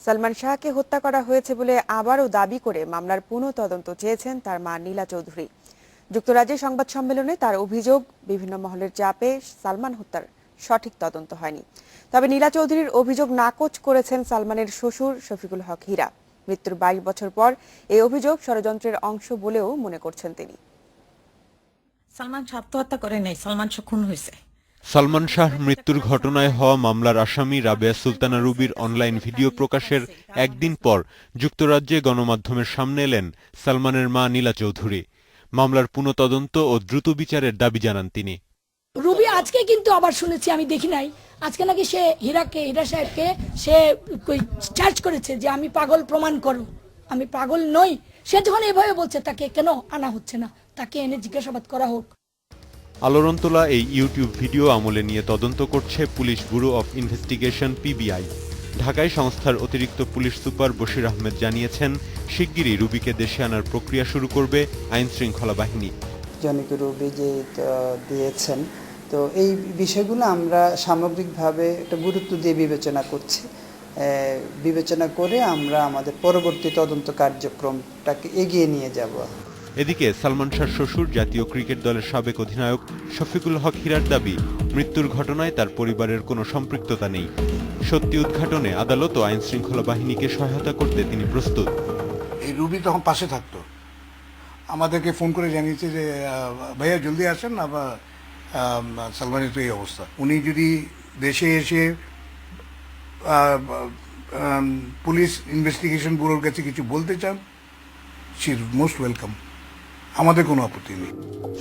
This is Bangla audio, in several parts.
সালমান শাহকে হত্যা করা হয়েছে বলে আবারও দাবি করে মামলার পুনঃতদন্ত চেয়েছেন তার মা নীলা চৌধুরী। যুক্তরাজ্যে সংবাদ সম্মেলনে তার অভিযোগ, বিভিন্ন মহলের চাপে সালমান হত্যার সঠিক তদন্ত হয়নি। তবে নীলা চৌধুরীর অভিযোগ নাকচ করেছেন সালমানের শ্বশুর শফিকুল হক হীরা। মৃত্যুর 22 বছর পর এই অভিযোগ ষড়যন্ত্রের অংশ বলেও মনে করছেন তিনি। সালমান শাহ আত্মহত্যা করে নাই, সালমান শাহ খুন হয়েছে। সালমান শাহ মৃত্যুর ঘটনায় হওয়া মামলার আসামি রাবেয়া সুলতানা রুবির অনলাইন ভিডিও প্রকাশের একদিন পর যুক্তরাজ্যে গণমাধ্যমের সামনে এলেন সালমানের মা নীলা চৌধুরী। মামলার পুনঃতদন্ত ও দ্রুত বিচারের দাবি জানান তিনি। রুবি আজকে কিন্তু আবার শুনেছি, আমি দেখি নাই, আজকে নাকি সে হীরা সাহেবকে সে চার্জ করেছে যে আমি পাগল প্রমাণ করো, আমি পাগল নই। সে যখন এভাবে বলছে তাকে কেন আনা হচ্ছে না, তাকে এনে জিজ্ঞাসাবাদ করা হোক। আলোড়নতোলা এই ইউটিউব ভিডিও আমলে নিয়ে তদন্ত করছে police bureau of investigation PBI. ঢাকায় সংস্থার অতিরিক্ত পুলিশ সুপার বশির আহমেদ জানিয়েছেন, শিগগিরই রুবিকে দেশে আনার প্রক্রিয়া শুরু করবে আইন শৃঙ্খলা বাহিনী। জনকে রুবি যে দিয়েছেন, তো এই বিষয়গুলো আমরা সামগ্রিকভাবে একটা গুরুত্ব দিয়ে বিবেচনা করছি। বিবেচনা করে আমরা আমাদের পরবর্তী তদন্ত কার্যক্রমটাকে এগিয়ে নিয়ে যাব। এদিকে সালমান শাহর শ্বশুর জাতীয় ক্রিকেট দলের সাবেক অধিনায়ক শফিকুল হক হীরার দাবি, মৃত্যুর ঘটনায় তার পরিবারের কোনো সম্পৃক্ততা নেই। সত্যি উদ্ঘাটনে আদালত ও আইন শৃঙ্খলা বাহিনীকে সহায়তা করতে তিনি প্রস্তুত। এই রুবি তখন পাশে থাকতো, আমাদেরকে ফোন করে জানিয়েছে যে ভাইয়া জলদি আসেন না, বা সালমানের তো এই অবস্থা। উনি যদি দেশে এসে পুলিশ ইনভেস্টিগেশন ব্যুরোর কাছে কিছু বলতে চান, শি ইজ মোস্ট ওয়েলকাম, আমাদের কোনো আপত্তি নেই।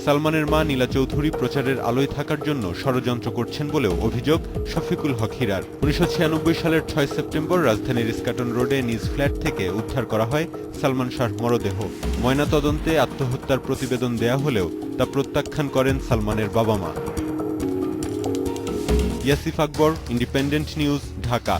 সালমানের মা নীলা চৌধুরী প্রচারের আলোয় থাকার জন্য ষড়যন্ত্র করছেন বলেও অভিযোগ শফিকুল হক হীরার। 1996 সালের 6 সেপ্টেম্বর রাজধানীর ইস্কাটন রোডে নিজ ফ্ল্যাট থেকে উদ্ধার করা হয় সালমান শাহর মরদেহ। ময়নাতদন্তে আত্মহত্যার প্রতিবেদন দেয়া হলেও তা প্রত্যাখ্যান করেন সালমানের বাবা মা। ইয়াসিফ আকবর, ইন্ডিপেন্ডেন্ট নিউজ, ঢাকা।